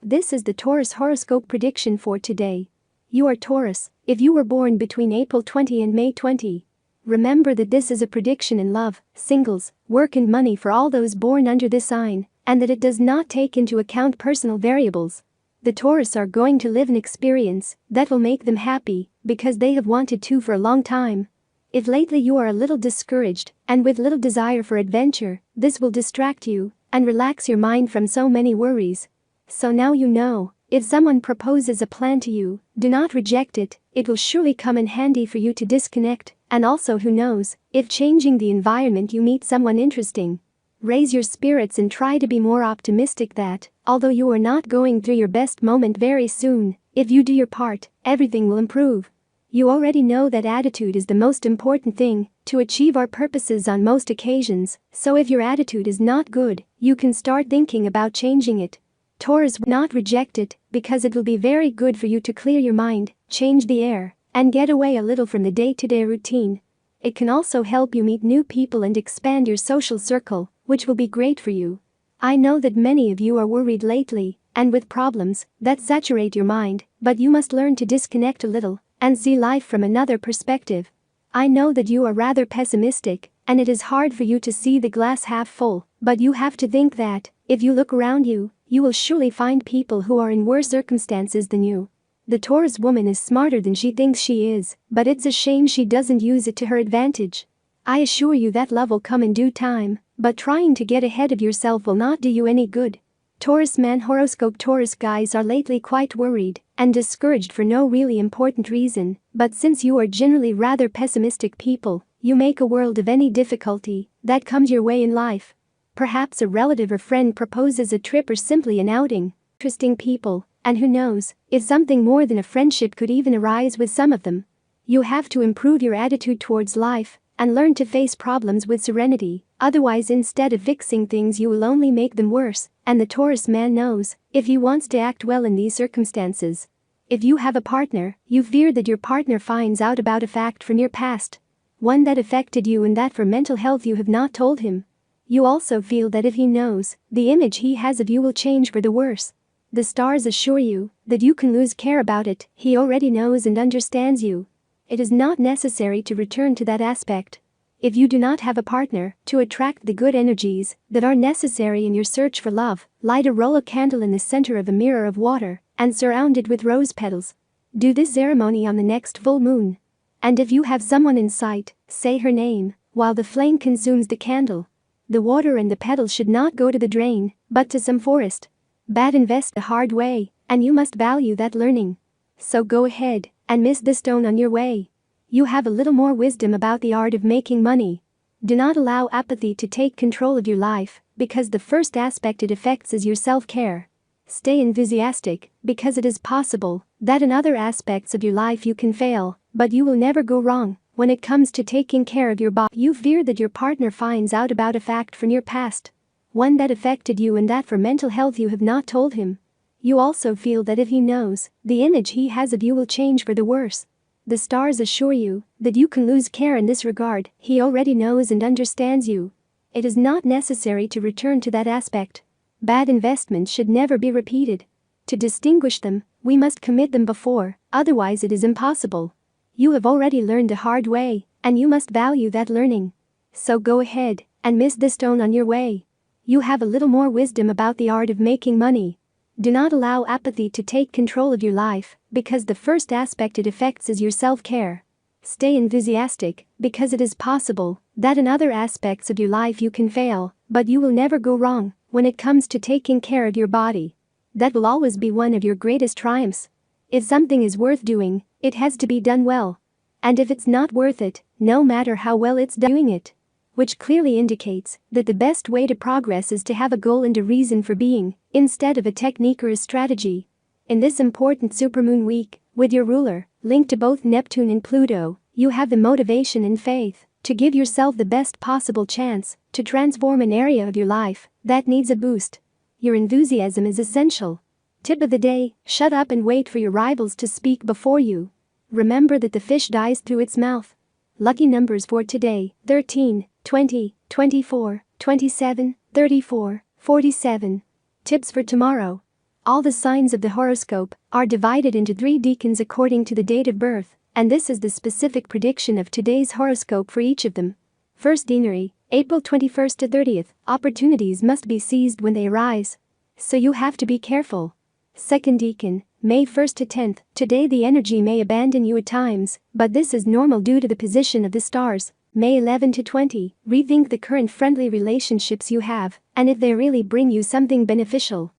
This is the Taurus horoscope prediction for today. You are Taurus if you were born between April 20 and May 20. Remember that this is a prediction in love, singles, work and money for all those born under this sign, and that it does not take into account personal variables. The Taurus are going to live an experience that will make them happy because they have wanted to for a long time. If lately you are a little discouraged and with little desire for adventure, this will distract you and relax your mind from so many worries. So now you know, if someone proposes a plan to you, do not reject it, it will surely come in handy for you to disconnect, and also who knows, if changing the environment you meet someone interesting. Raise your spirits and try to be more optimistic that, although you are not going through your best moment very soon, if you do your part, everything will improve. You already know that attitude is the most important thing to achieve our purposes on most occasions, so if your attitude is not good, you can start thinking about changing it. Taurus will not reject it because it will be very good for you to clear your mind, change the air, and get away a little from the day-to-day routine. It can also help you meet new people and expand your social circle, which will be great for you. I know that many of you are worried lately and with problems that saturate your mind, but you must learn to disconnect a little and see life from another perspective. I know that you are rather pessimistic and it is hard for you to see the glass half full, but you have to think that, if you look around you, you will surely find people who are in worse circumstances than you. The Taurus woman is smarter than she thinks she is, but it's a shame she doesn't use it to her advantage. I assure you that love will come in due time, but trying to get ahead of yourself will not do you any good. Taurus man Horoscope Taurus guys are lately quite worried and discouraged for no really important reason, but since you are generally rather pessimistic people, you make a world of any difficulty that comes your way in life. Perhaps a relative or friend proposes a trip or simply an outing. Interesting people, and who knows, if something more than a friendship could even arise with some of them. You have to improve your attitude towards life and learn to face problems with serenity, otherwise instead of fixing things you will only make them worse, and the Taurus man knows if he wants to act well in these circumstances. If you have a partner, you fear that your partner finds out about a fact from your past, one that affected you and that for mental health you have not told him. You also feel that if he knows, the image he has of you will change for the worse. The stars assure you that you can lose care about it, he already knows and understands you. It is not necessary to return to that aspect. If you do not have a partner, to attract the good energies that are necessary in your search for love, light a roll of candle in the center of a mirror of water and surround it with rose petals. Do this ceremony on the next full moon. And if you have someone in sight, say her name while the flame consumes the candle. The water and the petals should not go to the drain, but to some forest. Bad invest the hard way, and you must value that learning. So go ahead and miss the stone on your way. You have a little more wisdom about the art of making money. Do not allow apathy to take control of your life, because the first aspect it affects is your self-care. Stay enthusiastic, because it is possible that in other aspects of your life you can fail, but you will never go wrong. When it comes to taking care of your body, you fear that your partner finds out about a fact from your past, one that affected you and that for mental health you have not told him. You also feel that if he knows, the image he has of you will change for the worse. The stars assure you that you can lose care in this regard, he already knows and understands you. It is not necessary to return to that aspect. Bad investments should never be repeated. To distinguish them, we must commit them before, otherwise it is impossible. You have already learned the hard way, and you must value that learning. So go ahead and miss the stone on your way. You have a little more wisdom about the art of making money. Do not allow apathy to take control of your life, because the first aspect it affects is your self-care. Stay enthusiastic, because it is possible that in other aspects of your life you can fail, but you will never go wrong when it comes to taking care of your body. That will always be one of your greatest triumphs. If something is worth doing, it has to be done well. And if it's not worth it, no matter how well it's doing it. Which clearly indicates that the best way to progress is to have a goal and a reason for being, instead of a technique or a strategy. In this important supermoon week, with your ruler linked to both Neptune and Pluto, you have the motivation and faith to give yourself the best possible chance to transform an area of your life that needs a boost. Your enthusiasm is essential. Tip of the day: shut up and wait for your rivals to speak before you. Remember that the fish dies through its mouth. Lucky numbers for today: 13, 20, 24, 27, 34, 47. Tips for tomorrow: All the signs of the horoscope are divided into 3 decans according to the date of birth, and this is the specific prediction of today's horoscope for each of them. First deanery, April 21st to 30th, opportunities must be seized when they arise, so you have to be careful. Second decan, May 1st to 10th, today the energy may abandon you at times, but this is normal due to the position of the stars. May 11 to 20, rethink the current friendly relationships you have, and if they really bring you something beneficial.